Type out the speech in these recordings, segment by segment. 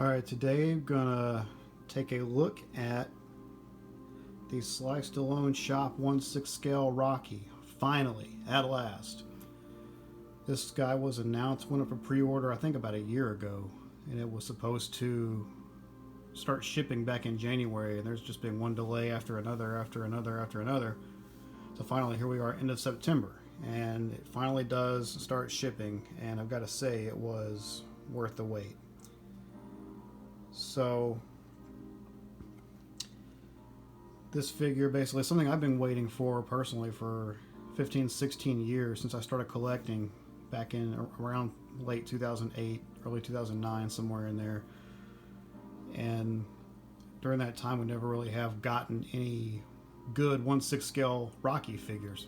Alright, today I'm gonna take a look at the Sly Stallone Shop 1/6 scale Rocky. Finally, at last. This guy was announced, went up for pre-order I think about a year ago, and it was supposed to start shipping back in January, and there's just been one delay after another, after another, after another. So finally, here we are, end of September, and it finally does start shipping, and I've got to say it was worth the wait. So this figure, basically something I've been waiting for personally for 15-16 years, since I started collecting back in around late 2008, early 2009, somewhere in there. And during that time we never really have gotten any good 1/6 scale Rocky figures.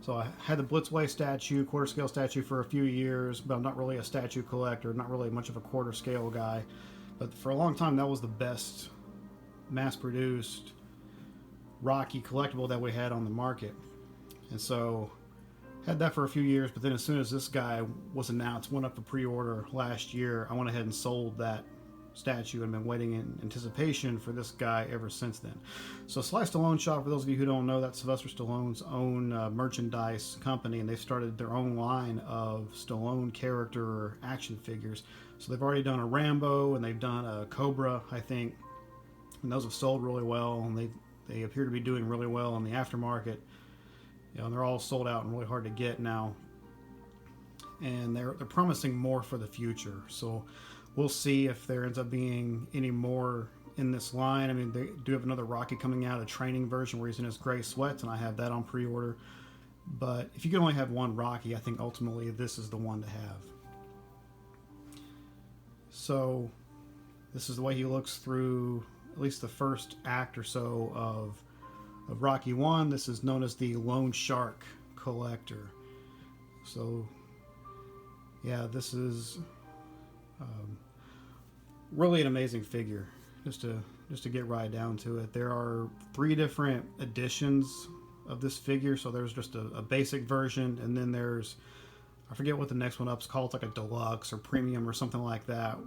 So I had the Blitzway statue, quarter scale statue, for a few years, but I'm not really a statue collector, not really much of a quarter scale guy. But for a long time, that was the best mass-produced Rocky collectible that we had on the market. And so had that for a few years, but then as soon as this guy was announced, went up for pre-order last year, I went ahead and sold that statue and been waiting in anticipation for this guy ever since then. So Sly Stallone Shop, for those of you who don't know, that's Sylvester Stallone's own merchandise company, and they've started their own line of Stallone character action figures. So they've already done a Rambo, and they've done a Cobra, I think, and those have sold really well, and they appear to be doing really well in the aftermarket. You know, and they're all sold out and really hard to get now, and they're promising more for the future. So we'll see if there ends up being any more in this line. I mean, they do have another Rocky coming out, a training version where he's in his gray sweats, and I have that on pre-order. But if you can only have one Rocky, I think ultimately this is the one to have. So this is the way he looks through at least the first act or so of Rocky 1. This is known as the Lone Shark Collector. So yeah, this is really an amazing figure. Just to get right down to it, there are 3 different editions of this figure. So there's just a basic version, and then there's, I forget what the next one up is called. It's like a deluxe or premium or something like that.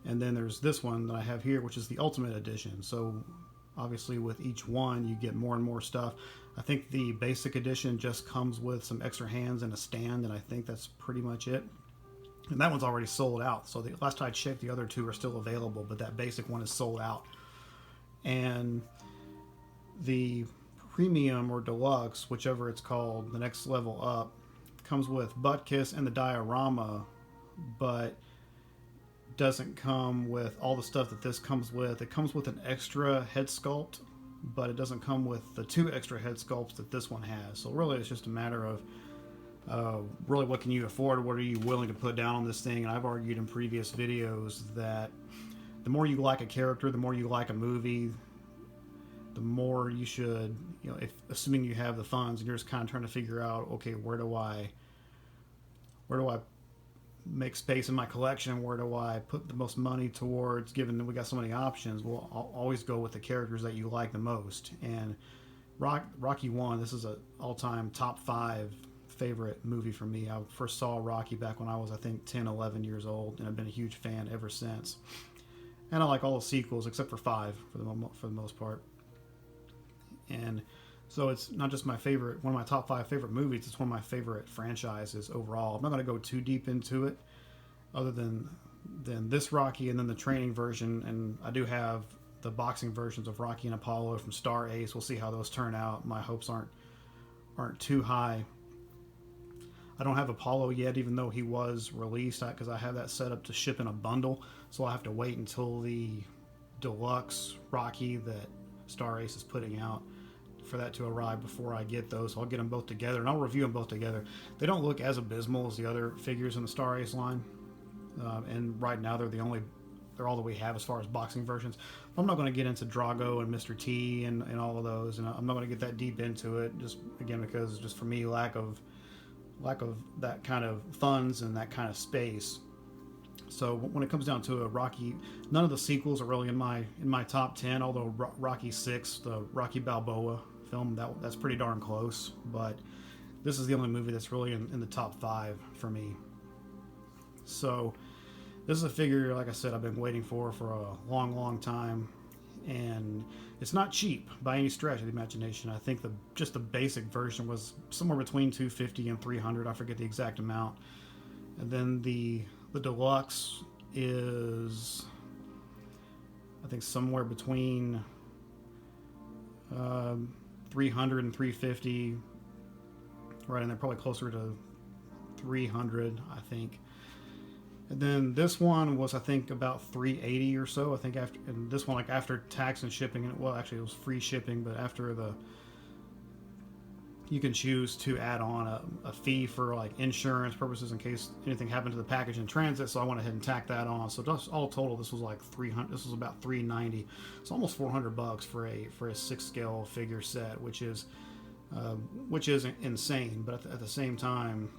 And then there's this one that I have here, which is the ultimate edition. So obviously with each one you get more and more stuff. I think the basic edition just comes with some extra hands and a stand, and I think that's pretty much it. And that one's already sold out. So the last I checked, the other 2 are still available, but that basic one is sold out. And the premium or deluxe, whichever it's called, the next level up, comes with Butt Kiss and the Diorama, but doesn't come with all the stuff that this comes with. It comes with an extra head sculpt, but it doesn't come with the 2 extra head sculpts that this one has. So really it's just a matter of really what can you afford, what are you willing to put down on this thing. And I've argued in previous videos that the more you like a character, the more you like a movie, the more you should, you know, if assuming you have the funds and you're just kind of trying to figure out, okay, where do I make space in my collection, where do I put the most money towards, given that we got so many options. Well, I'll always go with the characters that you like the most. And Rocky 1, this is an all-time top 5 favorite movie for me. I first saw Rocky back when I was, I think, 10, 11 years old, and I've been a huge fan ever since. And I like all the sequels except for 5 for the most part. And so it's not just my favorite, one of my top 5 favorite movies, it's one of my favorite franchises overall. I'm not going to go too deep into it other than this Rocky and then the training version. And I do have the boxing versions of Rocky and Apollo from Star Ace. We'll see how those turn out. My hopes aren't too high. I don't have Apollo yet, even though he was released, because I have that set up to ship in a bundle. So I'll have to wait until the deluxe Rocky that Star Ace is putting out for that to arrive before I get those. So I'll get them both together, and I'll review them both together. They don't look as abysmal as the other figures in the Star Ace line, and right now they're all that we have as far as boxing versions. I'm not going to get into Drago and Mr. T and all of those, and I'm not going to get that deep into it, just again because just for me, lack of that kind of funds and that kind of space. So when it comes down to a Rocky, none of the sequels are really in my top 10, although Rocky 6, the Rocky Balboa film, that's pretty darn close. But this is the only movie that's really in the top 5 for me. So This is a figure, like I said, I've been waiting for a long time, and it's not cheap by any stretch of the imagination. I think just the basic version was somewhere between 250 and 300. I forget the exact amount. And then the deluxe is, I think, somewhere between 300 and 350, right in there, probably closer to 300, I think. And then this one was, I think, about 380 or so. I think after, and this one, like after tax and shipping, and well, actually it was free shipping, but after you can choose to add on a fee for like insurance purposes in case anything happened to the package in transit. So I went ahead and tacked that on. So just all total, this was like 300. This was about 390. It's almost $400 for a 6 scale figure set, which is insane. But at the same time,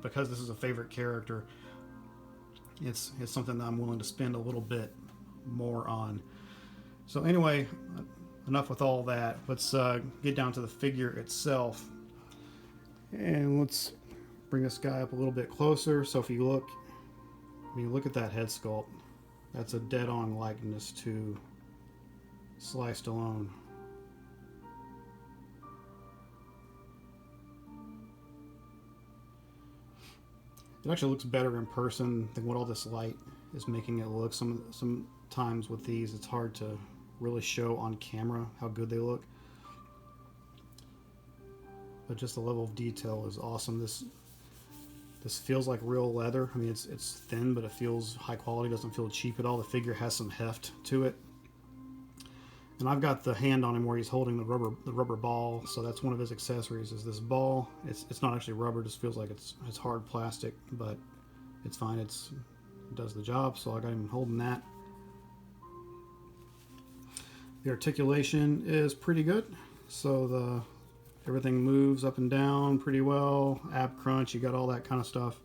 because this is a favorite character, it's something that I'm willing to spend a little bit more on. So anyway, enough with all that. Let's get down to the figure itself, and let's bring this guy up a little bit closer. So if you look, at that head sculpt, that's a dead-on likeness to Stallone. It actually looks better in person than what all this light is making it look. Sometimes with these, it's hard to really show on camera how good they look. But just the level of detail is awesome. This feels like real leather. I mean, it's thin, but it feels high quality. Doesn't feel cheap at all. The figure has some heft to it. And I've got the hand on him where he's holding the rubber ball, so that's one of his accessories, is this ball. It's not actually rubber, it just feels like it's hard plastic, but it's fine. It does the job, so I got him holding that. The articulation is pretty good, so everything moves up and down pretty well. Ab crunch, you got all that kind of stuff.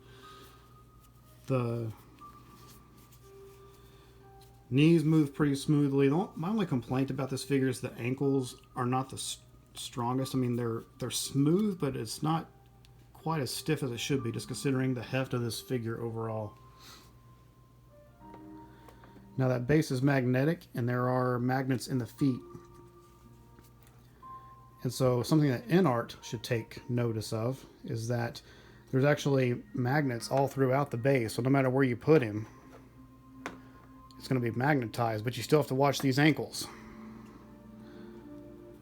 The knees move pretty smoothly. My only complaint about this figure is the ankles are not the strongest. I mean, they're smooth, but it's not quite as stiff as it should be, just considering the heft of this figure overall. Now that base is magnetic, and there are magnets in the feet. And so something that InArt should take notice of is that there's actually magnets all throughout the base. So no matter where you put him, it's going to be magnetized, but you still have to watch these ankles.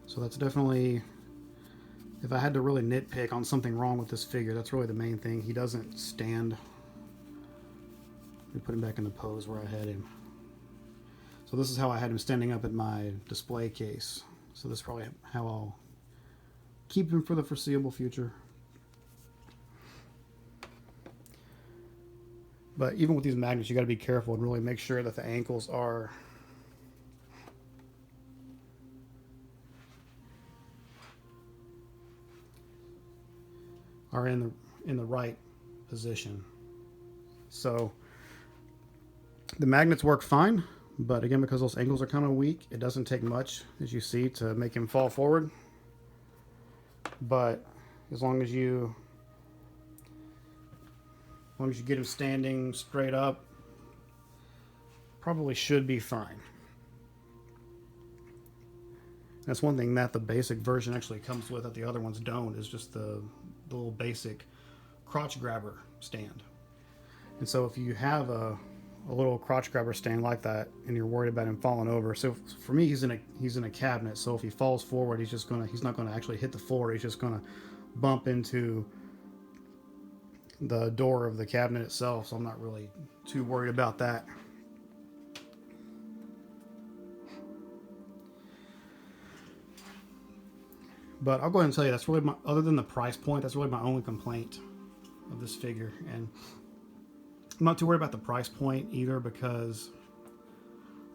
So that's definitely, if I had to really nitpick on something wrong with this figure, that's really the main thing. He doesn't stand. Let me put him back in the pose where I had him. So this is how I had him standing up at my display case. So this is probably how I'll keep him for the foreseeable future. But even with these magnets, you got to be careful and really make sure that the ankles are in the right position. So the magnets work fine, but again, because those ankles are kind of weak, it doesn't take much, as you see, to make him fall forward. But as long as you get him standing straight up, probably should be fine. That's one thing that the basic version actually comes with that the other ones don't, is just the little basic crotch grabber stand. And so if you have a little crotch grabber stand like that and you're worried about him falling over, so for me, he's in a cabinet, so if he falls forward, he's not gonna actually hit the floor. He's just gonna bump into the door of the cabinet itself, so I'm not really too worried about that. But I'll go ahead and tell you, that's really other than the price point, that's really my only complaint of this figure. And I'm not too worried about the price point either, because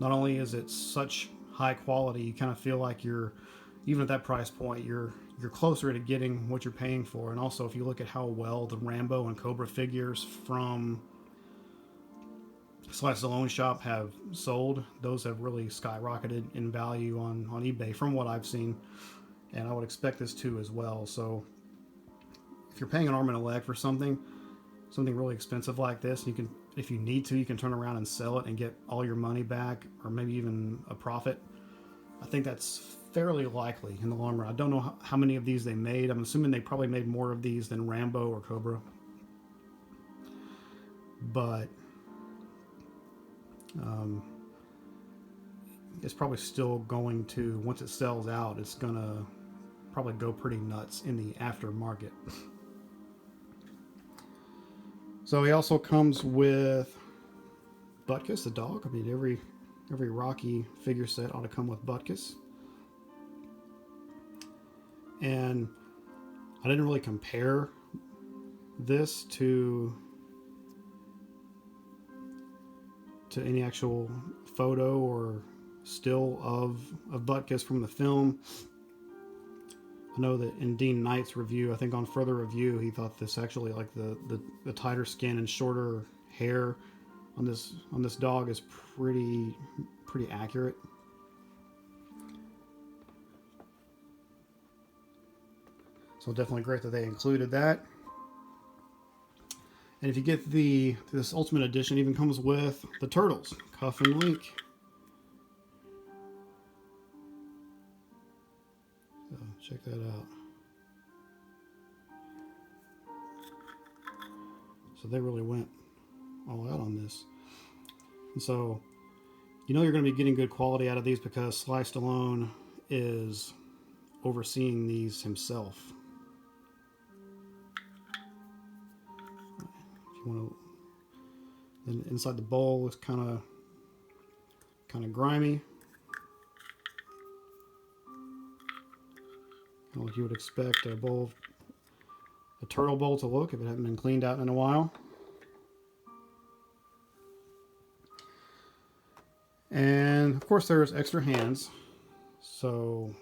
not only is it such high quality, you kind of feel like even at that price point, you're closer to getting what you're paying for. And also, if you look at how well the Rambo and Cobra figures from Stallone shop have sold, those have really skyrocketed in value on eBay from what I've seen, and I would expect this too as well. So if you're paying an arm and a leg for something, something really expensive like this, you can, if you need to, you can turn around and sell it and get all your money back, or maybe even a profit. I think that's fairly likely in the long run. I don't know how many of these they made. I'm assuming they probably made more of these than Rambo or Cobra. But it's probably still going to, once it sells out, it's going to probably go pretty nuts in the aftermarket. So he also comes with Butkus, the dog. I mean, every Rocky figure set ought to come with Butkus. And I didn't really compare this to any actual photo or still of Butkus from the film. I know that in Dean Knight's review, I think on further review, he thought this actually, like the tighter skin and shorter hair on this dog is pretty accurate. So definitely great that they included that. And if you get this Ultimate Edition, even comes with the Turtles, Cuff and Link. So check that out. So they really went all out on this. And so you know you're going to be getting good quality out of these because Sly Stallone is overseeing these himself. Then inside the bowl is kind of grimy, like you would expect a turtle bowl to look if it hadn't been cleaned out in a while. And of course there's extra hands. So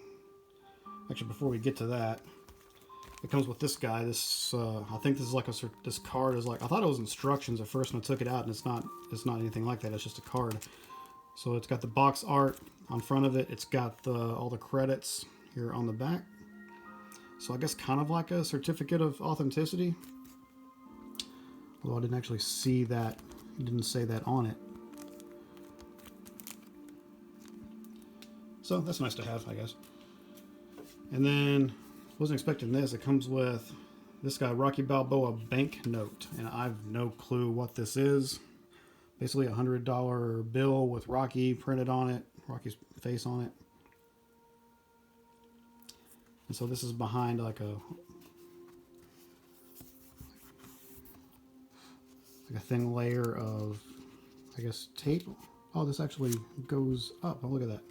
actually, before we get to that, it comes with this guy. This I think this is like this card is like, I thought it was instructions at first when I took it out, and it's not anything like that. It's just a card. So it's got the box art on front of it. It's got all the credits here on the back. So I guess kind of like a certificate of authenticity. Although I didn't actually see that. It didn't say that on it. So that's nice to have, I guess. And then wasn't expecting this. It comes with this guy, Rocky Balboa banknote, and I have no clue what this is. Basically a $100 bill with Rocky printed on it, Rocky's face on it. And so this is behind like a thin layer of, I guess, tape. Oh, this actually goes up. Oh, look at that.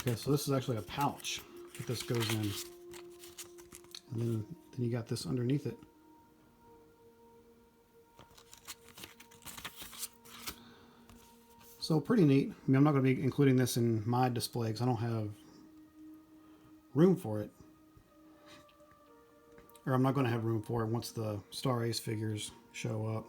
Okay, so this is actually a pouch that this goes in. And then you got this underneath it. So pretty neat. I mean, I'm not going to be including this in my display because I don't have room for it. Or I'm not going to have room for it once the Star Ace figures show up.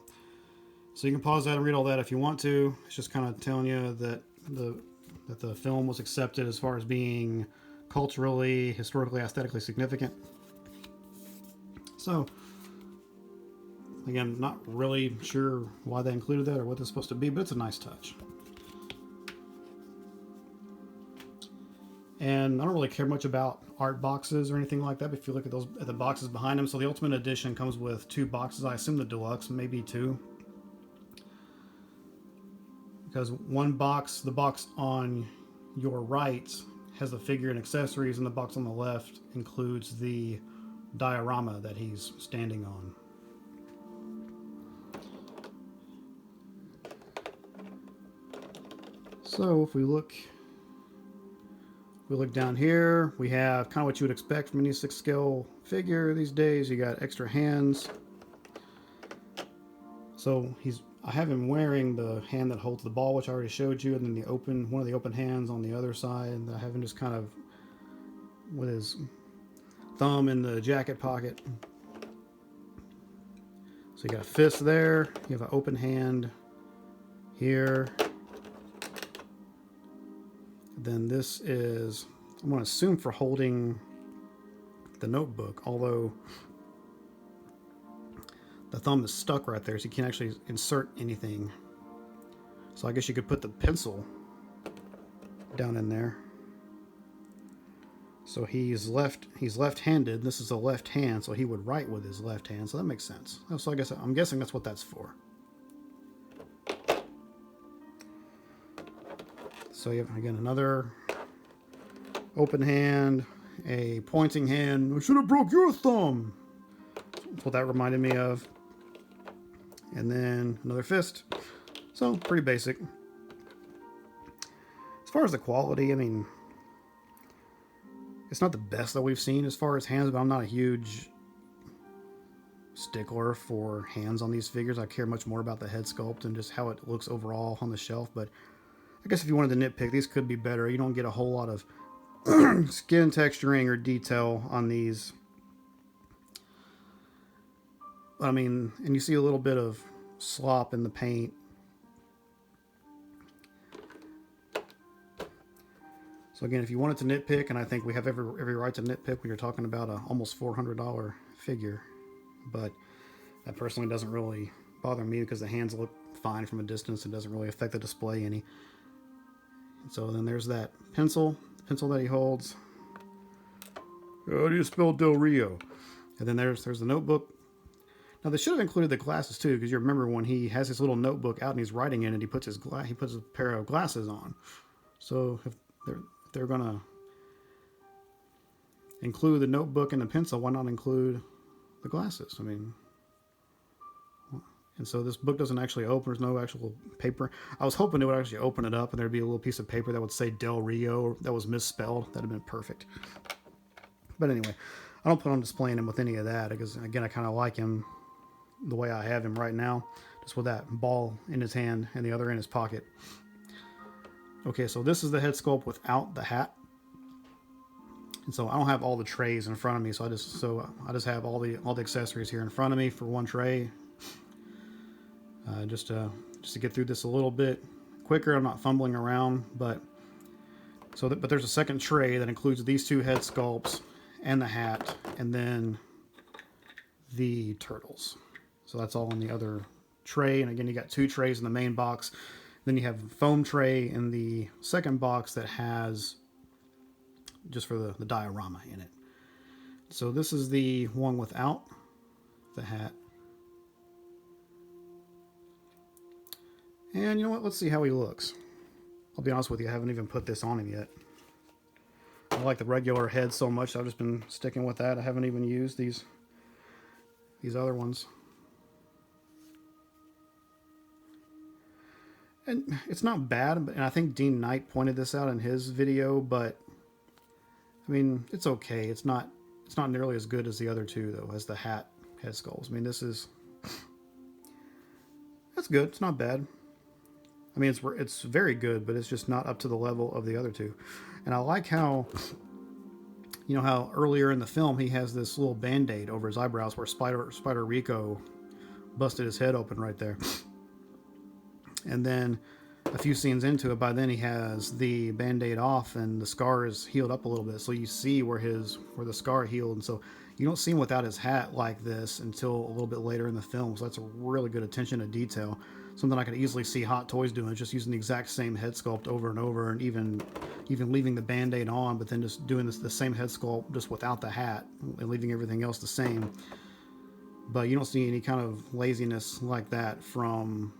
So you can pause that and read all that if you want to. It's just kind of telling you that the film was accepted as far as being culturally, historically, aesthetically significant. So, again, not really sure why they included that or what it's supposed to be, but it's a nice touch. And I don't really care much about art boxes or anything like that, but if you look at the boxes behind them, so the Ultimate Edition comes with 2 boxes. I assume the Deluxe, maybe 2. Because one box, the box on your right, has the figure and accessories, and the box on the left includes the diorama that he's standing on. So if we look down here, we have kind of what you would expect from any 6 scale figure these days. You got extra hands. So I have him wearing the hand that holds the ball, which I already showed you, and then one of the open hands on the other side. And I have him just kind of with his thumb in the jacket pocket. So you got a fist there. You have an open hand here. Then this is, I'm going to assume, for holding the notebook, although the thumb is stuck right there, so you can't actually insert anything. So I guess you could put the pencil down in there. So he's left-handed. This is a left hand, so he would write with his left hand. So that makes sense. So I'm guessing that's what that's for. So you have, again, another open hand, a pointing hand. I should have broke your thumb. That's what that reminded me of. And then another fist. So pretty basic. As far as the quality, I mean, it's not the best that we've seen as far as hands, but I'm not a huge stickler for hands on these figures. I care much more about the head sculpt and just how it looks overall on the shelf. But I guess if you wanted to nitpick, these could be better. You don't get a whole lot of skin texturing or detail on these. I mean, and you see a little bit of slop in the paint. So again, if you wanted to nitpick, and I think we have every right to nitpick when you're talking about a almost $400 figure, but that personally doesn't really bother me because the hands look fine from a distance and doesn't really affect the display any. So then there's that pencil that he holds. How do you spell Del Rio? And then there's the notebook. Now they should have included the glasses too, because you remember when he has his little notebook out and he's writing in it, he puts a pair of glasses on. So if they're gonna include the notebook and the pencil, why not include the glasses? I mean, and so this book doesn't actually open. There's no actual paper. I was hoping it would actually open it up and there'd be a little piece of paper that would say Del Rio that was misspelled. That'd have been perfect. But anyway, I don't plan on displaying him with any of that because, again, I kind of like him the way I have him right now, just with that ball in his hand and the other in his pocket. Okay, so this is the head sculpt without the hat. And so I don't have all the trays in front of me, so I just have all the accessories here in front of me for one tray. Just to get through this a little bit quicker. I'm not fumbling around, but there's a second tray that includes these two head sculpts and the hat, and then the turtles. So that's all in the other tray. And again, you got two trays in the main box. Then you have a foam tray in the second box that has just for the diorama in it. So this is the one without the hat. And you know what? Let's see how he looks. I'll be honest with you, I haven't even put this on him yet. I like the regular head so much, I've just been sticking with that. I haven't even used these other ones. And it's not bad, and I think Dean Knight pointed this out in his video, but I mean, it's okay. It's not nearly as good as the other two, though, as the head sculpts. I mean, that's good. It's not bad. I mean, it's very good, but it's just not up to the level of the other two. And I like how, you know, how earlier in the film he has this little band-aid over his eyebrows where Spider Rico busted his head open right there. And then a few scenes into it, by then he has the band-aid off and the scar is healed up a little bit. So you see where the scar healed. And so you don't see him without his hat like this until a little bit later in the film. So that's a really good attention to detail. Something I could easily see Hot Toys doing, just using the exact same head sculpt over and over, and even leaving the band-aid on, but then just doing the same head sculpt just without the hat and leaving everything else the same. But you don't see any kind of laziness like that from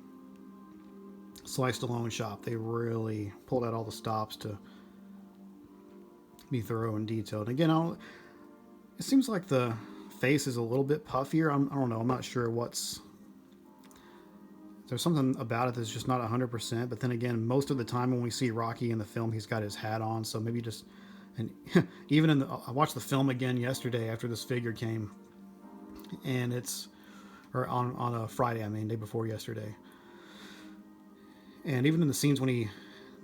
Stallone shop. They really pulled out all the stops to be thorough and detailed. Again, it seems like the face is a little bit puffier. I don't know. I'm not sure there's something about it that's just not 100%. But then again, most of the time when we see Rocky in the film, he's got his hat on. So maybe and even I watched the film again yesterday after this figure came, and on a Friday, day before yesterday. And even in the scenes when he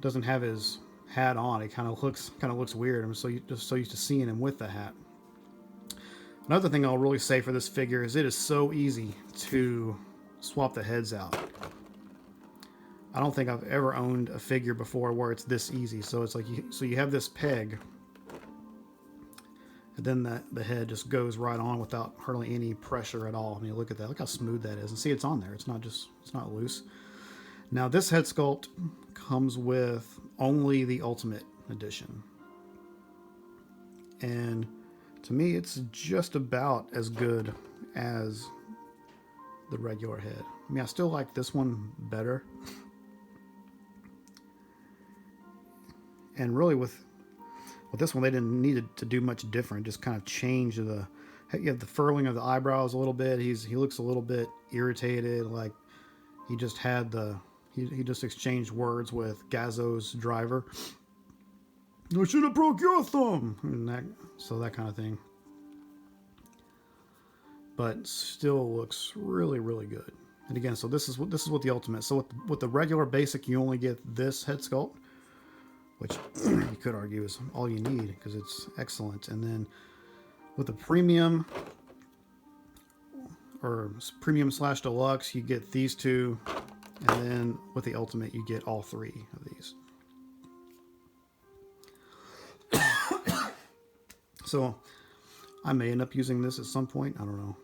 doesn't have his hat on, it kind of looks weird. I'm just so used to seeing him with the hat. Another thing I'll really say for this figure is it is so easy to swap the heads out. I don't think I've ever owned a figure before where it's this easy. So it's like you have this peg, And then the head just goes right on without hardly any pressure at all. I mean, look at that. Look how smooth that is. And see, it's on there. It's not loose. Now, this head sculpt comes with only the Ultimate Edition. And to me, it's just about as good as the regular head. I mean, I still like this one better. And really with this one, they didn't need to do much different. Just kind of change you have the furling of the eyebrows a little bit. He looks a little bit irritated, like he just had he just exchanged words with Gazzo's driver. I should have broke your thumb, and that kind of thing. But still looks really, really good. And again, so this is what the Ultimate. So with the regular basic, you only get this head sculpt, which you could argue is all you need because it's excellent. And then with the premium or premium / deluxe, you get these two, and then with the Ultimate, you get all three of these. So I may end up using this at some point. I don't know.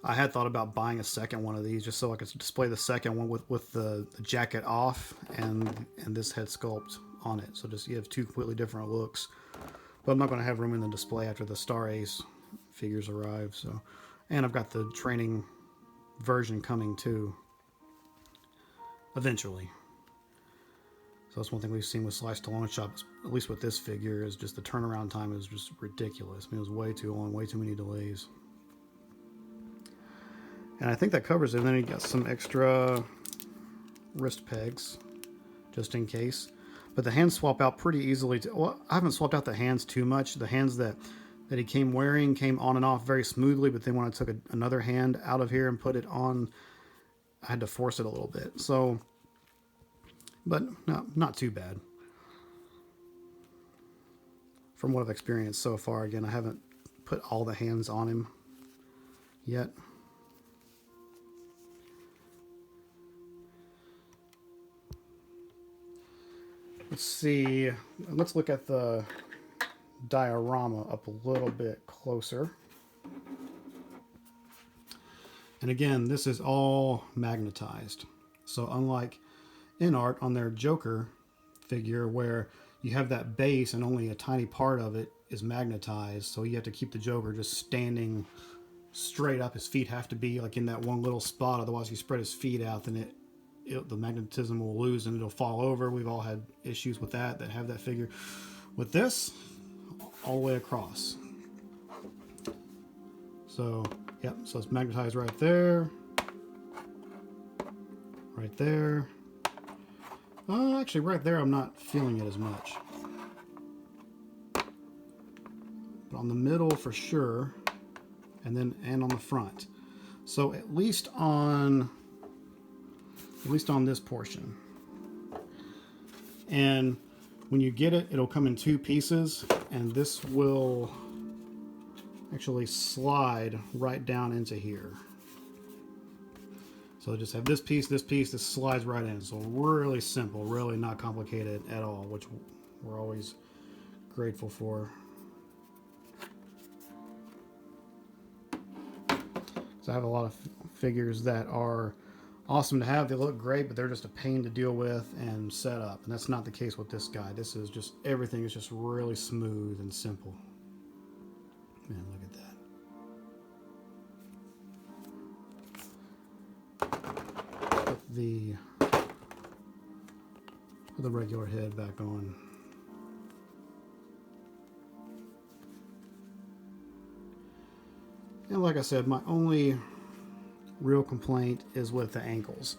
I had thought about buying a second one of these just so I could display the second one with the jacket off and this head sculpt on it. So just you have two completely different looks. But I'm not going to have room in the display after the Star Ace figures arrive. So, and I've got the training version coming too, eventually. So that's one thing we've seen with Stallone shops, at least with this figure, is just the turnaround time is just ridiculous. I mean, it was way too long, way too many delays. And I think that covers it. And then you got some extra wrist pegs, just in case. But the hands swap out pretty easily. Well, I haven't swapped out the hands too much. The hands that he came wearing came on and off very smoothly. But then when I took another hand out of here and put it on, I had to force it a little bit. So, but no, not too bad. From what I've experienced so far. Again, I haven't put all the hands on him yet. Let's see. Let's look at the diorama up a little bit closer. And again, this is all magnetized. So unlike in art on their Joker figure where you have that base and only a tiny part of it is magnetized, so you have to keep the Joker just standing straight up. His feet have to be like in that one little spot, otherwise you spread his feet out, then the magnetism will lose and it'll fall over. We've all had issues with that have that figure. With this, all the way across. So, yep, so it's magnetized right there. Right there. Actually, right there I'm not feeling it as much. But on the middle for sure. And on the front. So at least on this portion. And when you get it, it'll come in two pieces, and this will actually slide right down into here. So just have this piece, this slides right in. So really simple, really not complicated at all, which we're always grateful for. So I have a lot of figures that are awesome to have. They look great, but they're just a pain to deal with and set up. And that's not the case with this guy. This is just, everything is just really smooth and simple. Man, look at that. Put the regular head back on. And like I said, my only real complaint is with the ankles.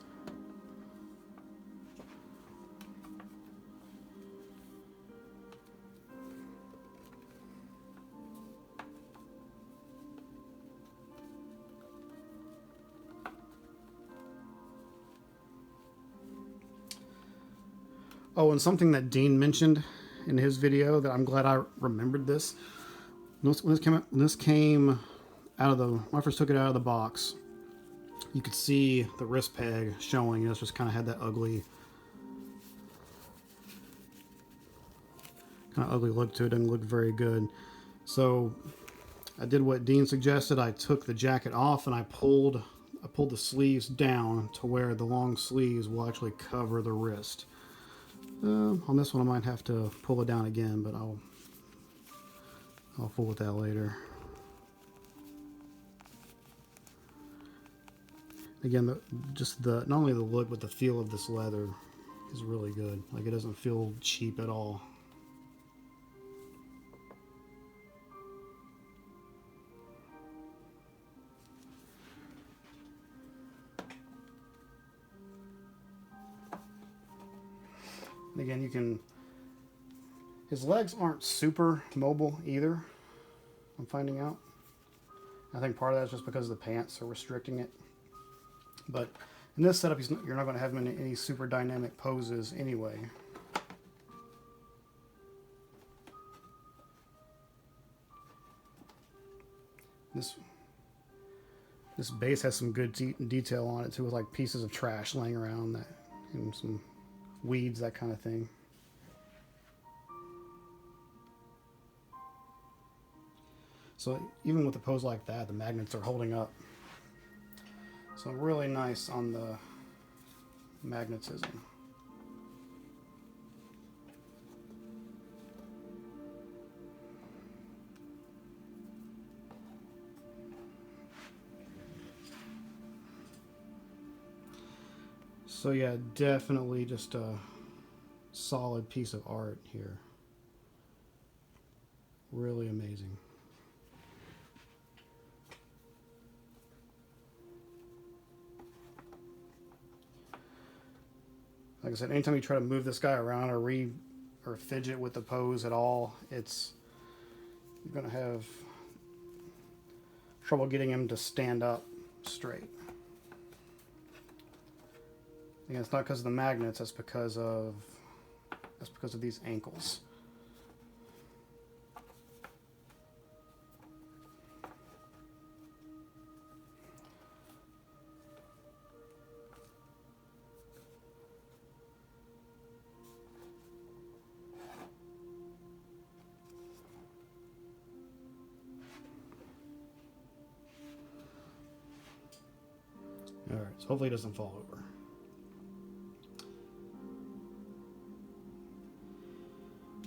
Oh, and something that Dean mentioned in his video that I'm glad I remembered this. When this came out of when I first took it out of the box, you could see the wrist peg showing. It's just kind of had that ugly look to it. Doesn't look very good. So I did what Dean suggested. I took the jacket off and I pulled the sleeves down to where the long sleeves will actually cover the wrist. On this one I might have to pull it down again, but I'll fool with that later. Again, not only the look but the feel of this leather is really good. Like, it doesn't feel cheap at all. And again, his legs aren't super mobile either, I'm finding out. I think part of that is just because the pants are restricting it. But in this setup, you're not going to have him in any super dynamic poses anyway. This base has some good detail on it too, with like pieces of trash laying around that, and some weeds, that kind of thing. So even with a pose like that, the magnets are holding up. So really nice on the magnetism. So yeah, definitely just a solid piece of art here. Really amazing. Like I said, anytime you try to move this guy around or fidget with the pose at all, you're gonna have trouble getting him to stand up straight. Again, it's not because of the magnets, that's because of these ankles. Alright, so hopefully it doesn't fall over.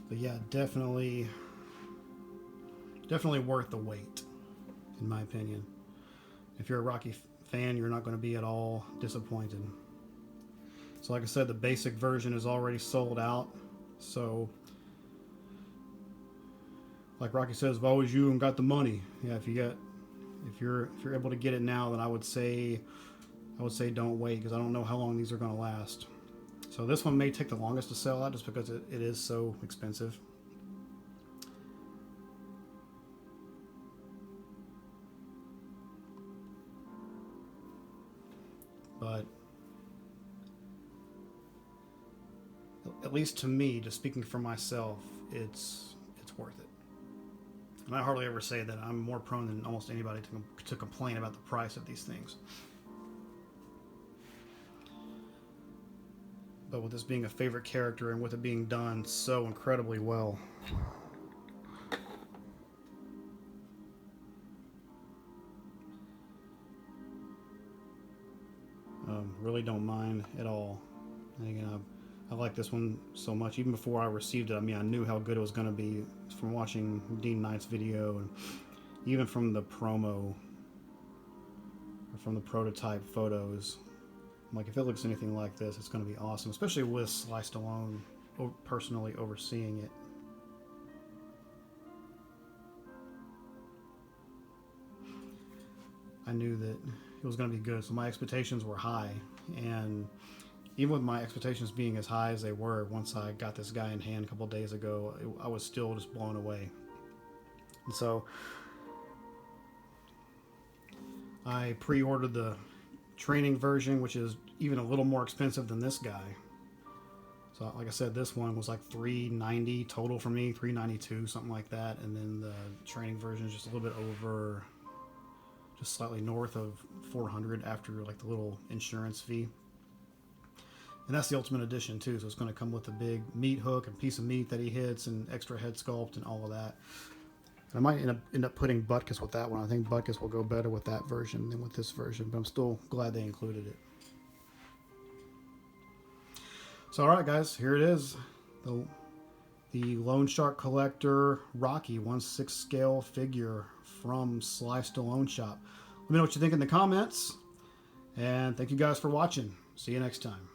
But yeah, definitely worth the wait, in my opinion. If you're a Rocky fan, you're not going to be at all disappointed. So like I said, the basic version is already sold out. So like Rocky says, if I was you and got the money, yeah, if you're able to get it now, then I would say don't wait, because I don't know how long these are going to last. So this one may take the longest to sell out just because it is so expensive. But at least to me, just speaking for myself, it's worth it. And I hardly ever say that. I'm more prone than almost anybody to complain about the price of these things. But with this being a favorite character and with it being done so incredibly well, really don't mind at all. And again, I like this one so much. Even before I received it, I mean, I knew how good it was going to be from watching Dean Knight's video, and even from the promo, or from the prototype photos. I'm like, if it looks anything like this, it's going to be awesome, especially with Sly Stallone personally overseeing it. I knew that it was going to be good, so my expectations were high, and even with my expectations being as high as they were, once I got this guy in hand a couple days ago, I was still just blown away. And so I pre-ordered the training version, which is even a little more expensive than this guy. So like I said, this one was like $390 total for me, $392, something like that, and then the training version is just a little bit over just slightly north of 400 after like the little insurance fee. And that's the Ultimate Edition too, so it's going to come with a big meat hook and piece of meat that he hits and extra head sculpt and all of that. And I might end up putting Butkus with that one. I think Butkus will go better with that version than with this version, but I'm still glad they included it. So alright guys, here it is. The Lone Shark Collector Rocky 1/6 scale figure from Sly Stallone Shop. Let me know what you think in the comments. And thank you guys for watching. See you next time.